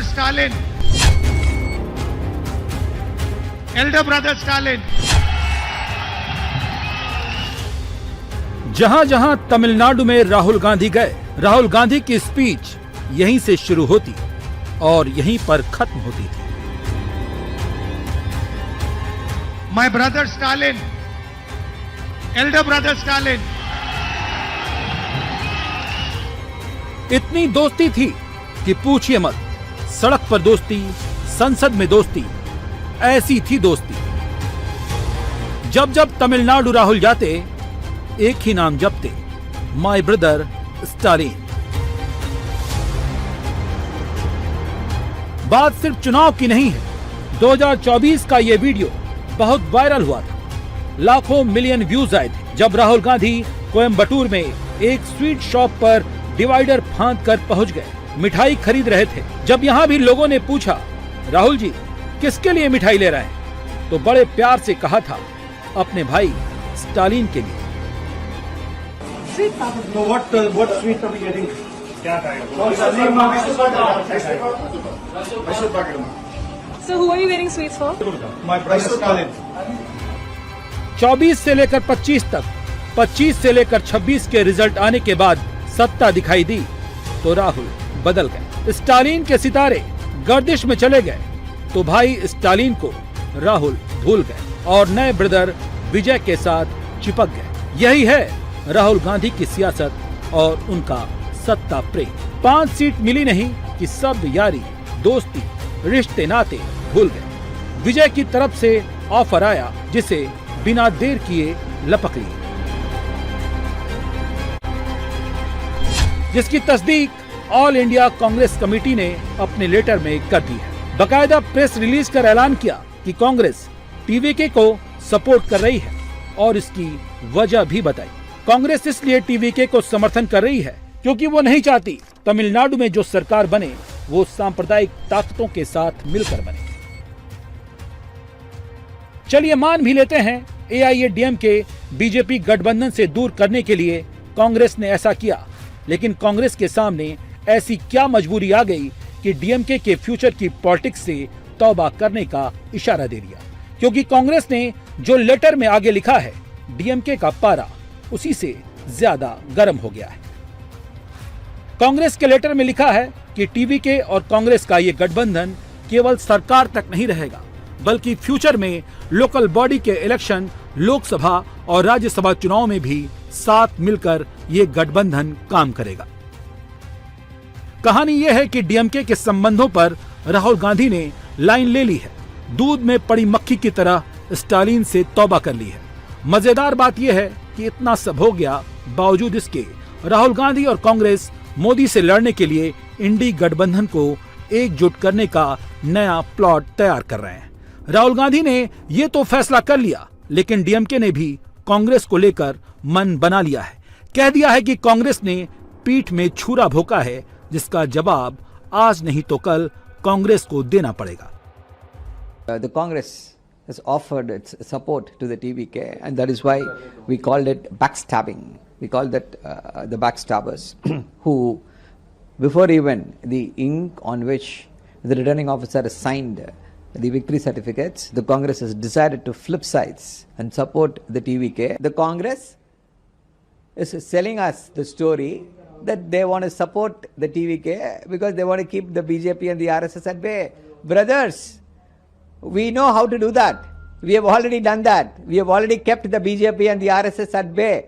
brother Stalin. Elder brother Stalin. जहां जहां तमिलनाडु में राहुल गांधी गए, राहुल गांधी की स्पीच यहीं से शुरू होती और यहीं पर खत्म होती थी। My brother Stalin. Elder brother Stalin. इतनी दोस्ती थी कि पूछिए मत। सड़क पर दोस्ती, संसद में दोस्ती, ऐसी थी दोस्ती। जब जब तमिलनाडु राहुल जाते, एक ही नाम जपते, माय ब्रदर स्टालिन। बात सिर्फ चुनाव की नहीं है। 2024 का ये वीडियो बहुत वायरल हुआ था। लाखों मिलियन व्यूज आए थे जब राहुल गांधी कोयम्बटूर में एक स्वीट शॉप पर डिवाइडर फांद कर पहुंच गए। मिठाई खरीद रहे थे। जब यहाँ भी लोगों ने पूछा, राहुल जी किसके लिए मिठाई ले रहे हैं, तो बड़े प्यार से कहा था, अपने भाई स्टालिन के लिए। So what sweet are we getting? क्या खाएगा? So who are you getting sweets for? My brother Stalin. 24 से लेकर 25 तक, 25 से लेकर 26 के रिजल्ट आने के बाद सत्ता दिखाई दी तो राहुल बदल गए। स्टालिन के सितारे गर्दिश में चले गए तो भाई स्टालिन को राहुल भूल गए और नए ब्रदर विजय के साथ चिपक गए। यही है राहुल गांधी की सियासत और उनका सत्ता प्रेम। 5 सीट मिली नहीं कि सब यारी, दोस्ती, रिश्ते नाते भूल गए। विजय की तरफ से ऑफर आया जिसे बिना देर किए लपक लिए, जिसकी तस्दीक ऑल इंडिया कांग्रेस कमेटी ने अपने लेटर में कर दी है। बकायदा प्रेस रिलीज कर ऐलान किया कि कांग्रेस टीवीके को सपोर्ट कर रही है और इसकी वजह भी बताई। कांग्रेस इसलिए टीवीके को समर्थन कर रही है क्योंकि वो नहीं चाहती तमिलनाडु में जो सरकार बने वो सांप्रदायिक ताकतों के साथ मिलकर बने। चलिए मान भी लेते हैं एआईएडीएमके बीजेपी गठबंधन से दूर करने के लिए कांग्रेस ने ऐसा किया, लेकिन कांग्रेस के सामने ऐसी क्या मजबूरी आ गई कि डीएमके के फ्यूचर की पॉलिटिक्स से तौबा करने का इशारा दे दिया। क्योंकि कांग्रेस ने जो लेटर में आगे लिखा है, डीएमके का पारा उसी से ज्यादा गर्म हो गया है। कांग्रेस के लेटर में लिखा है कि टीवीके और कांग्रेस का ये गठबंधन केवल सरकार तक नहीं रहेगा, बल्कि फ्यूचर में लोकल बॉडी के इलेक्शन, लोकसभा और राज्यसभा चुनाव में भी साथ मिलकर ये गठबंधन काम करेगा। कहानी यह है कि डीएमके के संबंधों पर राहुल गांधी ने लाइन ले ली है। दूध में पड़ी मक्खी की तरह स्टालिन से तौबा कर ली है। मजेदार बात यह है कि इतना सब हो गया, बावजूद इसके राहुल गांधी और कांग्रेस मोदी से लड़ने के लिए इंडी गठबंधन को एकजुट करने का नया प्लॉट तैयार कर रहे हैं। राहुल गांधी ने ये तो फैसला कर लिया, लेकिन डीएमके ने भी कांग्रेस को लेकर मन बना लिया है। कह दिया है कि कांग्रेस ने पीठ में छुरा भोंका है, जिसका जवाब आज नहीं तो कल कांग्रेस को देना पड़ेगा। The Congress has offered its support to the TVK, and that is why we called it backstabbing. We called that the backstabbers who, before even the ink on which the returning officer has signed the victory certificates, the Congress has decided to flip sides and support the TVK. The Congress is selling us the story that they want to support the TVK because they want to keep the BJP and the RSS at bay. Brothers, we know how to do that. We have already done that. We have already kept the BJP and the RSS at bay.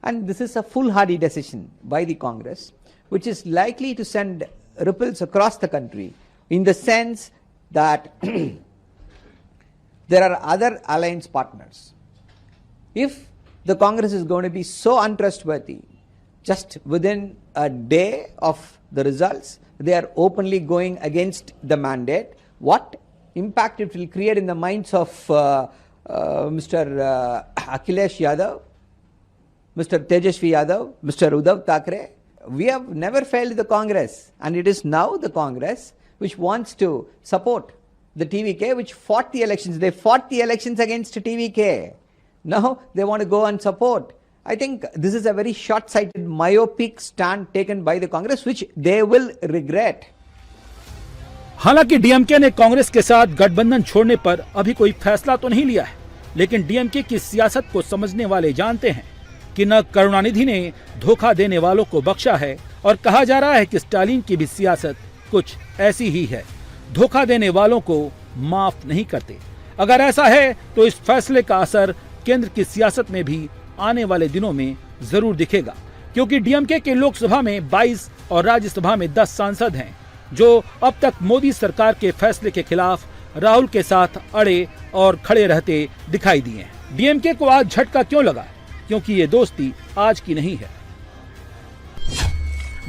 And this is a foolhardy decision by the Congress, which is likely to send ripples across the country in the sense that there are other alliance partners. If the Congress is going to be so untrustworthy, just within a day of the results, they are openly going against the mandate, what impact it will create in the minds of Mr. Akhilesh Yadav, Mr. Tejashwi Yadav, Mr. Uddhav Thackeray. We have never failed the Congress, and it is now the Congress which wants to support the TVK, which fought the elections. They fought the elections against TVK. Now they want to go and support. I think this is a very short-sighted, myopic stand taken by the Congress, which they will regret. हालांकि DMK ने कांग्रेस के साथ गठबंधन छोड़ने पर अभी कोई फैसला तो नहीं लिया है, लेकिन डीएमके की सियासत को समझने वाले जानते हैं कि न करुणानिधि ने धोखा देने वालों को बख्शा है और कहा जा रहा है कि स्टालिन की भी सियासत कुछ ऐसी ही है, धोखा देने वालों को माफ नहीं करते। अगर ऐसा है तो इस फैसले का असर केंद्र की सियासत में भी आने वाले दिनों में जरूर दिखेगा, क्योंकि डीएमके के लोकसभा में 22 और राज्यसभा में 10 सांसद हैं जो अब तक मोदी सरकार के फैसले के खिलाफ राहुल के साथ अड़े और खड़े रहते दिखाई दिए हैं। डीएमके को आज झटका क्यों लगा? क्योंकि ये दोस्ती आज की नहीं है।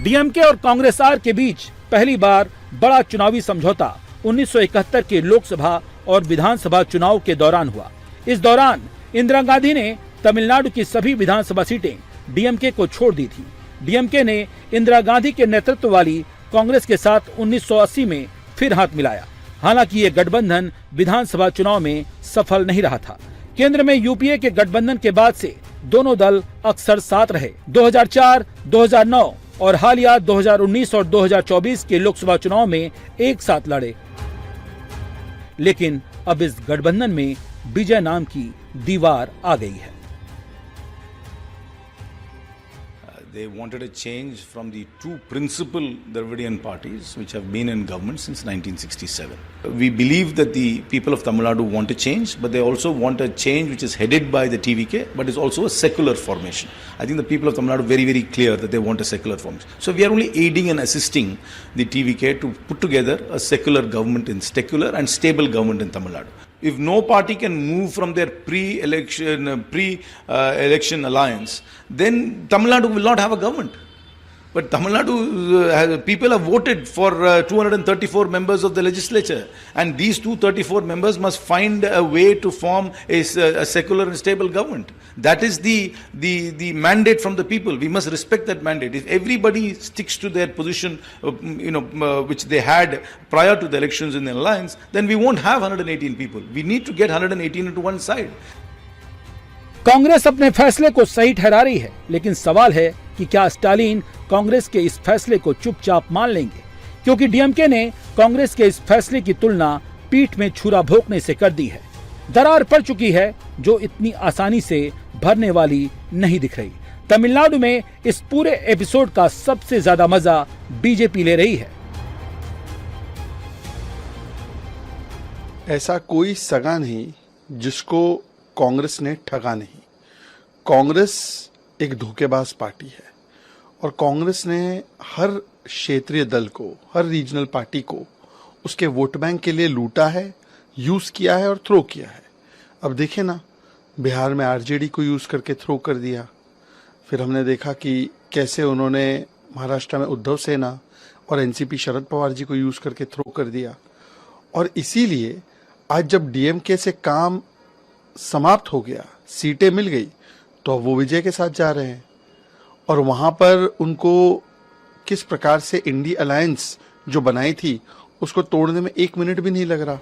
डीएमके और कांग्रेस आर के बीच पहली बार बड़ा चुनावी समझौता 1971 के लोकसभा और विधानसभा चुनाव के दौरान हुआ। इस दौरान इंदिरा गांधी ने तमिलनाडु की सभी विधानसभा सीटें डीएमके को छोड़ दी थी। डीएमके ने इंदिरा गांधी के नेतृत्व वाली कांग्रेस के साथ 1980 में फिर हाथ मिलाया। हालांकि ये गठबंधन विधानसभा चुनाव में सफल नहीं रहा था। केंद्र में यूपीए के गठबंधन के बाद से दोनों दल अक्सर साथ रहे। 2004, 2009 और हालिया 2019 और 2024 के लोकसभा चुनाव में एक साथ लड़े, लेकिन अब इस गठबंधन में विजय नाम की दीवार आ गई है। They wanted a change from the two principal Dravidian parties which have been in government since 1967. We believe that the people of Tamil Nadu want a change, but they also want a change which is headed by the TVK, but is also a secular formation. I think the people of Tamil Nadu are very, very clear that they want a secular formation. So we are only aiding and assisting the TVK to put together a secular government, in secular and stable government in Tamil Nadu. If no party can move from their pre-election alliance, then Tamil Nadu will not have a government. But Tamil Nadu, people have voted for 234 members of the legislature, and these 234 members must find a way to form a secular and stable government. That is the mandate from the people. We must respect that mandate. If everybody sticks to their position, which they had prior to the elections in the alliance, then we won't have 118 people. We need to get 118 into one side. Congress अपने फैसले को सही ठहरा रही है, लेकिन सवाल है कि क्या स्टालिन कांग्रेस के इस फैसले को चुपचाप मान लेंगे, क्योंकि डीएमके ने कांग्रेस के इस फैसले की तुलना पीठ में छुरा भोंकने से कर दी है। दरार पड़ चुकी है जो इतनी आसानी से भरने वाली नहीं दिख रही। तमिलनाडु में इस पूरे एपिसोड का सबसे ज्यादा मजा बीजेपी ले रही है। ऐसा कोई सगा नहीं जिसको कांग्रेस ने ठगा नहीं। कांग्रेस एक धोखेबाज पार्टी है और कांग्रेस ने हर क्षेत्रीय दल को, हर रीजनल पार्टी को उसके वोट बैंक के लिए लूटा है, यूज किया है और थ्रो किया है। अब देखें ना, बिहार में आरजेडी को यूज करके थ्रो कर दिया। फिर हमने देखा कि कैसे उन्होंने महाराष्ट्र में उद्धव सेना और एनसीपी शरद पवार जी को यूज करके थ्रो कर दिया। और इसीलिए आज जब डीएमके से काम समाप्त हो गया, सीटें मिल गई, तो वो विजय के साथ जा रहे हैं। और वहां पर उनको किस प्रकार से इंडी अलायंस जो बनाई थी उसको तोड़ने में 1 मिनट भी नहीं लग रहा।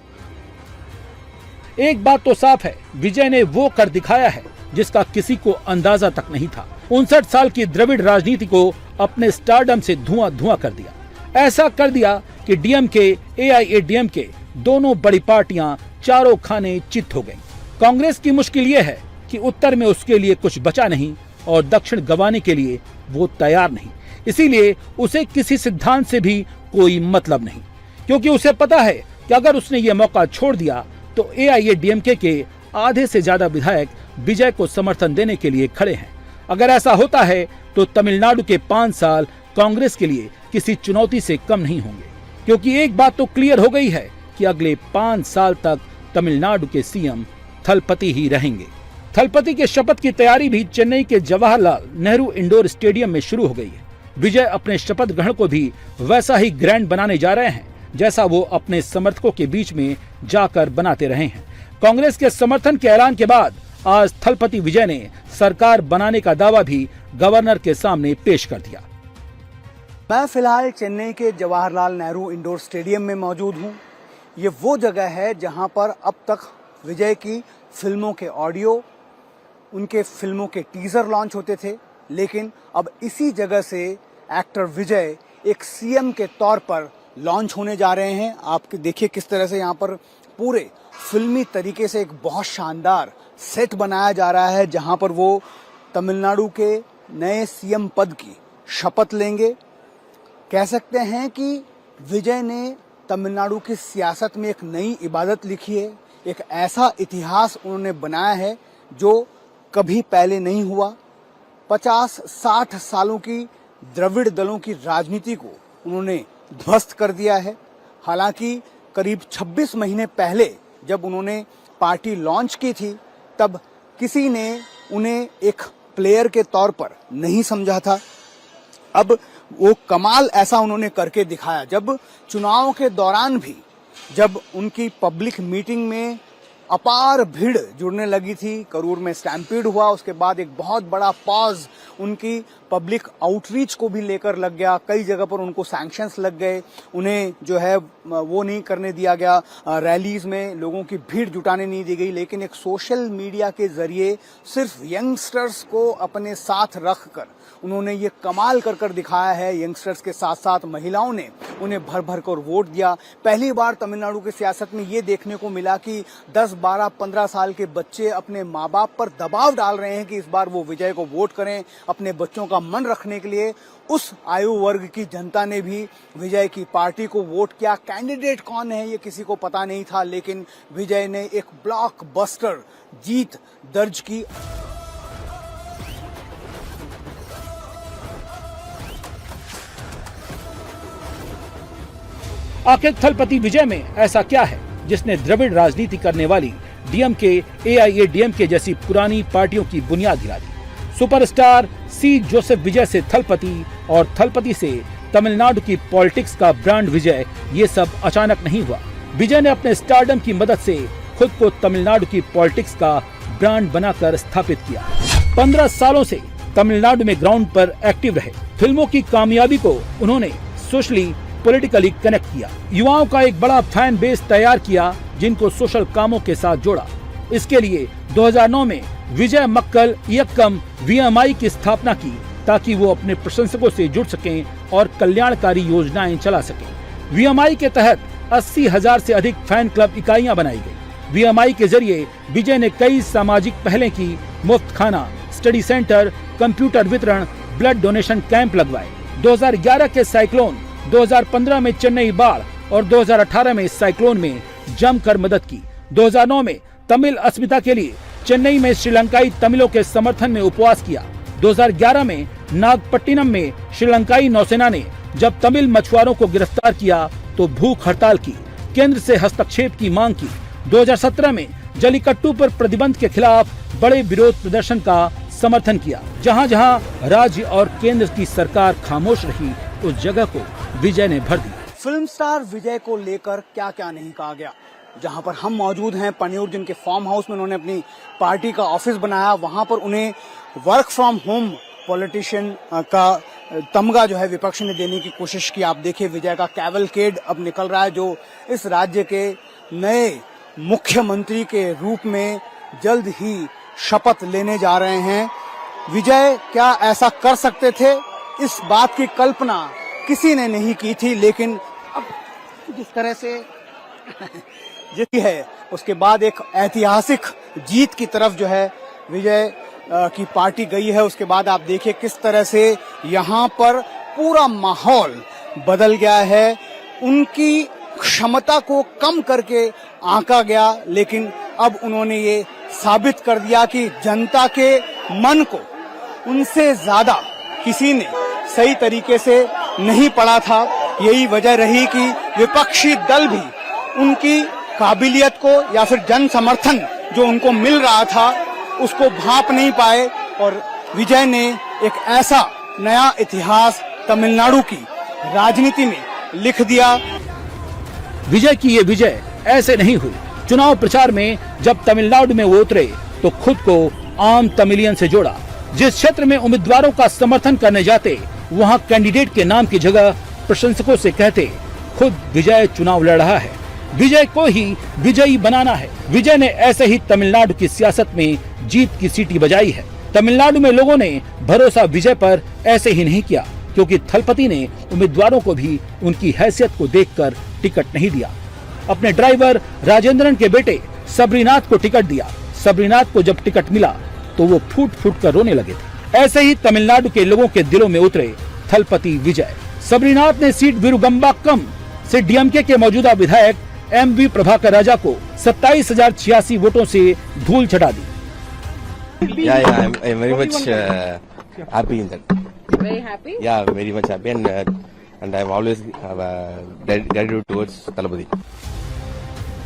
एक बात तो साफ है, विजय ने वो कर दिखाया है जिसका किसी को अंदाजा तक नहीं था। 59 साल की द्रविड़ राजनीति को अपने स्टारडम से धुआं कर दिया। ऐसा कर दिया कि डीएमके, एआईएडीएमके दोनों बड़ी पार्टियां चारों खाने चित हो गईं। कांग्रेस की मुश्किल ये है कि उत्तर में उसके लिए कुछ बचा नहीं और दक्षिण गंवाने के लिए वो तैयार नहीं। इसीलिए उसे किसी सिद्धांत से भी कोई मतलब नहीं, क्योंकि उसे पता है कि अगर उसने ये मौका छोड़ दिया तो एआईएडीएमके के आधे से ज्यादा विधायक विजय को समर्थन देने के लिए खड़े हैं। अगर ऐसा होता है तो तमिलनाडु के 5 साल कांग्रेस के लिए किसी चुनौती से कम नहीं होंगे, क्योंकि एक बात तो क्लियर हो गई है कि अगले 5 साल तक तमिलनाडु के सीएम थलपति ही रहेंगे। थलपति के शपथ की तैयारी भी चेन्नई के जवाहरलाल नेहरू इंडोर स्टेडियम में शुरू हो गई है। विजय अपने शपथ ग्रहण को भी वैसा ही ग्रैंड बनाने जा रहे हैं जैसा वो अपने समर्थकों के बीच में जाकर बनाते रहे हैं। कांग्रेस के समर्थन के ऐलान के बाद आज थलपति विजय ने सरकार बनाने का दावा भी गवर्नर के सामने पेश कर दिया। मैं फिलहाल चेन्नई के जवाहरलाल नेहरू इंडोर स्टेडियम में मौजूद हूँ। ये वो जगह है जहाँ पर अब तक विजय की फिल्मों के ऑडियो, उनके फिल्मों के टीजर लॉन्च होते थे, लेकिन अब इसी जगह से एक्टर विजय एक सीएम के तौर पर लॉन्च होने जा रहे हैं। आप देखिए किस तरह से यहाँ पर पूरे फिल्मी तरीके से एक बहुत शानदार सेट बनाया जा रहा है, जहाँ पर वो तमिलनाडु के नए सीएम पद की शपथ लेंगे। कह सकते हैं कि विजय ने तमिलनाडु की सियासत में एक नई इबादत लिखी है, एक ऐसा इतिहास उन्होंने बनाया है जो कभी पहले नहीं हुआ। 50-60 सालों की द्रविड़ दलों की राजनीति को उन्होंने ध्वस्त कर दिया है। हालांकि करीब 26 महीने पहले जब उन्होंने पार्टी लॉन्च की थी, तब किसी ने उन्हें एक प्लेयर के तौर पर नहीं समझा था। अब वो कमाल ऐसा उन्होंने करके दिखाया। जब चुनाव के दौरान भी जब उनकी पब्लिक मीटिंग में अपार भीड़ जुड़ने लगी थी, करूर में स्टैम्पीड हुआ, उसके बाद एक बहुत बड़ा पॉज उनकी पब्लिक आउटरीच को भी लेकर लग गया। कई जगह पर उनको सैंक्शंस लग गए, उन्हें जो है वो नहीं करने दिया गया, रैलीज में लोगों की भीड़ जुटाने नहीं दी गई। लेकिन एक सोशल मीडिया के जरिए सिर्फ यंगस्टर्स को अपने साथ रखकर उन्होंने ये कमाल कर दिखाया है। यंगस्टर्स के साथ साथ महिलाओं ने उन्हें भर भर कर वोट दिया। पहली बार तमिलनाडु की सियासत में ये देखने को मिला कि 10, 12, 15 साल के बच्चे अपने माँ बाप पर दबाव डाल रहे हैं कि इस बार वो विजय को वोट करें। अपने बच्चों का मन रखने के लिए उस आयु वर्ग की जनता ने भी विजय की पार्टी को वोट किया। कैंडिडेट कौन है ये किसी को पता नहीं था, लेकिन विजय ने एक ब्लॉकबस्टर जीत दर्ज की। आखिर थलपति विजय में ऐसा क्या है जिसने द्रविड़ राजनीति करने वाली डीएमके, एआईएडीएमके जैसी पुरानी पार्टियों की बुनियाद गिरा दी? सुपरस्टार सी जोसेफ विजय से थलपति और थलपति से तमिलनाडु की पॉलिटिक्स का ब्रांड विजय, ये सब अचानक नहीं हुआ। विजय ने अपने स्टारडम की मदद से खुद को तमिलनाडु की पॉलिटिक्स का ब्रांड बनाकर स्थापित किया। 15 सालों से तमिलनाडु में ग्राउंड पर एक्टिव रहे। फिल्मों की कामयाबी को उन्होंने सोशली पॉलिटिकली कनेक्ट किया। युवाओं का एक बड़ा फैन बेस तैयार किया, जिनको सोशल कामों के साथ जोड़ा। इसके लिए 2009 में विजय मक्कल इयक्कम वीएमआई की स्थापना की, ताकि वो अपने प्रशंसकों से जुड़ सकें और कल्याणकारी योजनाएं चला सकें। वीएमआई के तहत 80,000 से अधिक फैन क्लब इकाइयां बनाई गई। वीएमआई के जरिए विजय ने कई सामाजिक पहलें की। मुफ्त खाना, स्टडी सेंटर, कंप्यूटर वितरण, ब्लड डोनेशन कैंप लगवाए। 2011 के साइक्लोन, 2015 में चेन्नई बाढ़ और 2018 में साइक्लोन में जमकर मदद की। 2009 में तमिल अस्मिता के लिए चेन्नई में श्रीलंकाई तमिलों के समर्थन में उपवास किया। 2011 में नागपट्टिनम में श्रीलंकाई नौसेना ने जब तमिल मछुआरों को गिरफ्तार किया तो भूख हड़ताल की, केंद्र से हस्तक्षेप की मांग की। 2017 में जलीकट्टू पर प्रतिबंध के खिलाफ बड़े विरोध प्रदर्शन का समर्थन किया। जहां जहां राज्य और केंद्र की सरकार खामोश रही, उस जगह को विजय ने भर दिया। फिल्म स्टार विजय को लेकर क्या क्या नहीं कहा गया। जहां पर हम मौजूद हैं पनियूर, जिनके फार्म हाउस में उन्होंने अपनी पार्टी का ऑफिस बनाया, वहां पर उन्हें वर्क फ्रॉम होम पॉलिटिशियन का तमगा जो है विपक्ष ने देने की कोशिश की। आप देखिए विजय का कैवलकेड अब निकल रहा है, जो इस राज्य के नए मुख्यमंत्री के रूप में जल्द ही शपथ लेने जा रहे हैं। विजय क्या ऐसा कर सकते थे, इस बात की कल्पना किसी ने नहीं की थी, लेकिन अब जिस तरह से जीती है, उसके बाद एक ऐतिहासिक जीत की तरफ जो है विजय की पार्टी गई है। उसके बाद आप देखिए किस तरह से यहाँ पर पूरा माहौल बदल गया है। उनकी क्षमता को कम करके आंका गया, लेकिन अब उन्होंने ये साबित कर दिया कि जनता के मन को उनसे ज्यादा किसी ने सही तरीके से नहीं पढ़ा था। यही वजह रही कि विपक्षी दल भी उनकी काबिलियत को या फिर जन समर्थन जो उनको मिल रहा था उसको भांप नहीं पाए, और विजय ने एक ऐसा नया इतिहास तमिलनाडु की राजनीति में लिख दिया। विजय की ये विजय ऐसे नहीं हुई। चुनाव प्रचार में जब तमिलनाडु में वो उतरे तो खुद को आम तमिलियन से जोड़ा। जिस क्षेत्र में उम्मीदवारों का समर्थन करने जाते, वहां कैंडिडेट के नाम की जगह प्रशंसकों से कहते खुद विजय चुनाव लड़ रहा है, विजय को ही विजयी बनाना है। विजय ने ऐसे ही तमिलनाडु की सियासत में जीत की सीटी बजाई है। तमिलनाडु में लोगों ने भरोसा विजय पर ऐसे ही नहीं किया। क्योंकि थलपति ने उम्मीदवारों को भी उनकी हैसियत को देखकर टिकट नहीं दिया। अपने ड्राइवर राजेंद्रन के बेटे सबरीनाथ को टिकट दिया। सबरीनाथ को जब टिकट मिला तो वो फूट फूट कर रोने लगे थे। ऐसे ही तमिलनाडु के लोगों के दिलों में उतरे थलपति विजय। सबरीनाथ ने सीट विरुगंबाक्कम से डीएमके के मौजूदा विधायक एमवी प्रभाकर राजा को 27,086 वोटों से धूल चटा दी। I'm very much happy in that. Very happy? Yeah, very much happy, and I've always have gratitude towards Talapati.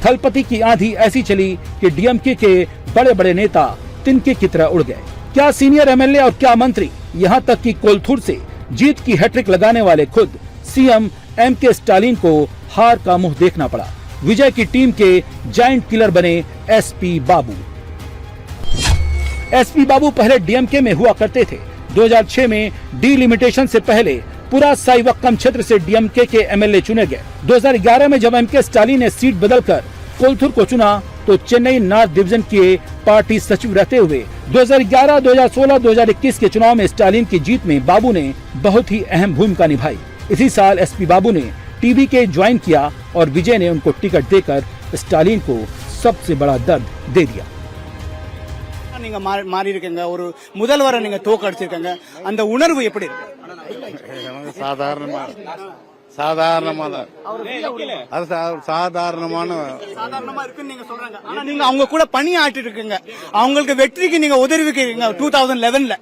Thalapathy की आंधी ऐसी चली कि डीएमके के बड़े बड़े नेता तिनके की तरह उड़ गए। क्या सीनियर एमएलए और क्या मंत्री, यहाँ तक कि कोलथूर से जीत की हैट्रिक लगाने वाले खुद सीएम एमके स्टालिन को हार का मुंह देखना पड़ा। विजय की टीम के जायंट किलर बने एसपी बाबू। एसपी बाबू पहले डीएमके में हुआ करते थे। 2006 में डीलिमिटेशन से पहले पूरा साइवक्कम क्षेत्र से डीएमके के एमएलए चुने गए। 2011 में जब एमके स्टालिन ने सीट बदलकर कोलथूर को चुना तो चेन्नई नॉर्थ डिवीजन के पार्टी सचिव रहते हुए 2011, 2016, 2021 के चुनाव में स्टालिन की जीत में बाबू ने बहुत ही अहम भूमिका निभाई। इसी साल एसपी बाबू ने टीवीके ज्वाइन किया और विजय ने उनको टिकट देकर स्टालिन को सबसे बड़ा दर्द दे दिया। நீங்க மாறி இருக்கீங்க, ஒரு முதல்வரை நீங்க தோக்கடிச்சிருக்கீங்க, அந்த உணர்வு எப்படி இருக்கு? சாதாரணமா சாதாரணமா இருக்குன்னு நீங்க சொல்றாங்க. ஆனா நீங்க அவங்க கூட பணியாற்றி இருக்கீங்க, அவங்களுக்கு வெற்றிக்கு நீங்க உதவிக்கிறீங்க. 2011ல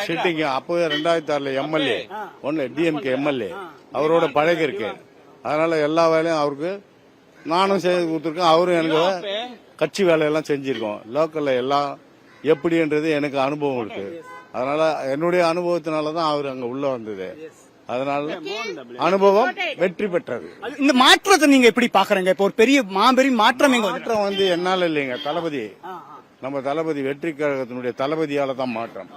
சிட்டிங் அப்போ 2006 எம்எல்ஏ ஒன்னு டிஎம்கே எம்எல்ஏ அவரோட பழகி இருக்கேன். அதனால எல்லா வேலையும் அவருக்கு நானும் செய்து கொடுத்துருக்கேன். அவரும் எனக்கு கட்சி வேலையெல்லாம் செஞ்சிருக்கோம். லோக்கல்ல எல்லாம் எப்படின்றது எனக்கு அனுபவம் இருக்கு. அதனால என்னுடைய அனுபவத்தினாலதான் அவர் அங்க உள்ள வந்தது. அதனால அனுபவம் வெற்றி பெற்றது. இந்த மாற்றத்தை நீங்க எப்படி பாக்குறீங்க? இப்போ ஒரு பெரிய மாபெரும் மாற்றம் வந்து என்னால இல்லைங்க, தளபதி, நம்ம தளபதி வெற்றி கழகத்தினுடைய தளபதியால தான் மாற்றம்।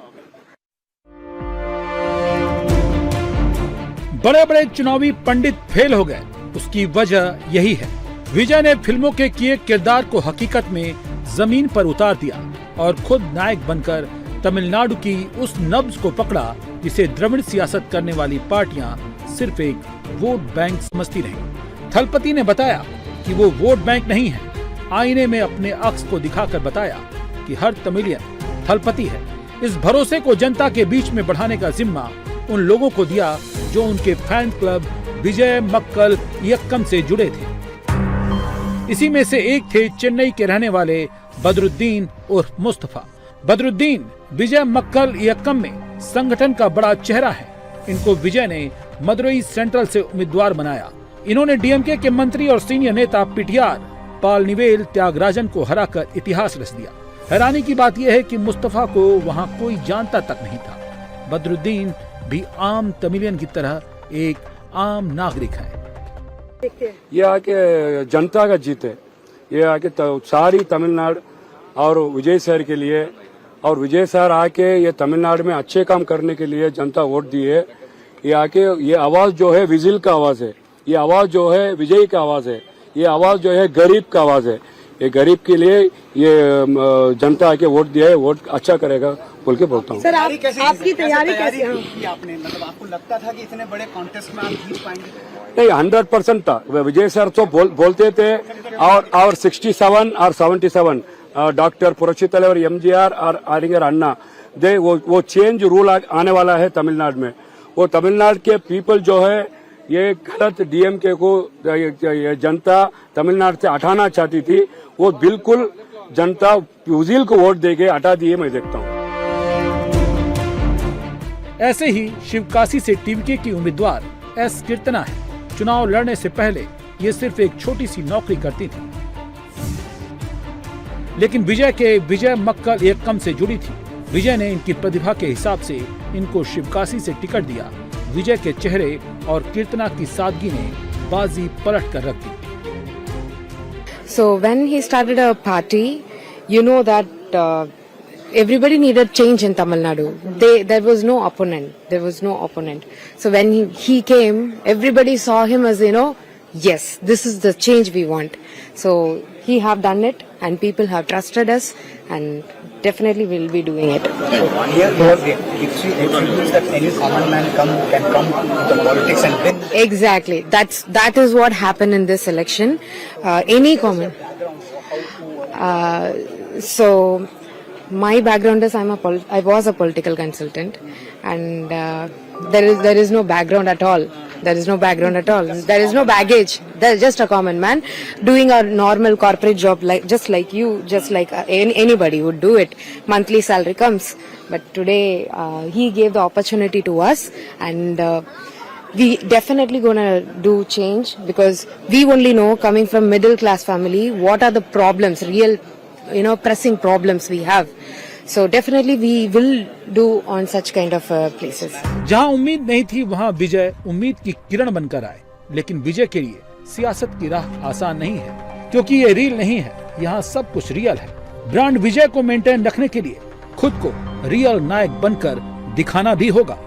बड़े बड़े चुनावी पंडित फेल हो गए, उसकी वजह यही है। विजय ने फिल्मों के किए किरदार को हकीकत में जमीन पर उतार दिया और खुद नायक बनकर तमिलनाडु की उस नब्ज को पकड़ा जिसे द्रविड़ सियासत करने वाली पार्टियां सिर्फ एक वोट बैंक समझती रहीं। थलपति ने बताया कि वो वोट बैंक नहीं है। आईने में अपने अक्स को दिखाकर बताया कि हर तमिलियन थलपति है। इस भरोसे को जनता के बीच में बढ़ाने का जिम्मा उन लोगों को दिया जो उनके फैन क्लब विजय मक्कल इयक्कम से जुड़े थे। इसी में से एक थे चेन्नई के रहने वाले बदरुद्दीन उर्फ मुस्तफा। बदरुद्दीन विजय मक्कल इयक्कम में संगठन का बड़ा चेहरा है। इनको विजय ने मदुरई सेंट्रल से उम्मीदवार बनाया। इन्होंने डीएमके के मंत्री और सीनियर नेता पीटीआर पालनिवेल त्यागराजन को हराकर इतिहास रच दिया। हैरानी की बात यह है कि मुस्तफा को वहां कोई जानता तक नहीं था। बदरुद्दीन भी आम तमिलियन की तरह एक आम नागरिक है। ये आके जनता का जीत है। ये आके सारी तमिलनाडु और विजय सर के लिए, और विजय सर आके ये तमिलनाडु में अच्छे काम करने के लिए जनता वोट दी है। ये आके ये आवाज जो है विजिल का आवाज है, ये आवाज जो है विजय का आवाज है, ये आवाज जो है गरीब का आवाज है। ये गरीब के लिए ये जनता आके वोट दिया है, वोट अच्छा करेगा बोल के बोलता हूँ। सर आपकी तैयारी कैसे की आपने? मतलब आपको लगता था कि इतने बड़े कॉन्टेस्ट में आप जीत पाएंगे? नहीं, 100% था। विजय सर तो बोलते थे और 67 और 77 डॉक्टर पुरशी तलेवर एमजीआर और आरिंगर अन्ना दे वो चेंज रूल आने वाला है तमिलनाडु में। वो तमिलनाडु के पीपल जो है ये गलत डीएमके को जनता तमिलनाडु से हटाना चाहती थी, वो बिल्कुल जनता विजिल को वोट देके हटा दिए, मैं देखता हूँ। ऐसे ही शिवकाशी से टीवीके की उम्मीदवार एस कीर्तना है। चुनाव लड़ने से पहले ये सिर्फ एक छोटी सी नौकरी करती थी, लेकिन विजय के विजय मक्कल इयक्कम से जुड़ी थी। विजय ने इनकी प्रतिभा के हिसाब से इनको शिवकाशी से टिकट दिया। विजय के चेहरे और कीर्तना की सादगी ने बाजी पलट कर रख दी। So when he started a party, you know that everybody needed change in Tamil Nadu. There was no opponent. There was no opponent. So when he came, everybody saw him as, yes, this is the change we want. So he have done it. and people have trusted us, and definitely we'll be doing it. Here if she believes that any common man can come into politics and win. Exactly. That is what happened in this election. Any common. So my background is I was a political consultant, and there is no background at all. There is no background at all. There is no baggage. There is just a common man doing a normal corporate job, just like you, just like anybody would do it. Monthly salary comes, but today he gave the opportunity to us, and we definitely gonna do change, because we only know, coming from middle class family, what are the problems, real, pressing problems we have. So definitely we will do on such kind of places. जहां उम्मीद नहीं थी वहां विजय उम्मीद की किरण बनकर आए, लेकिन विजय के लिए सियासत की राह आसान नहीं है, क्योंकि ये रील नहीं है, यहाँ सब कुछ रियल है। ब्रांड विजय को मेंटेन रखने के लिए खुद को रियल नायक बनकर दिखाना भी होगा।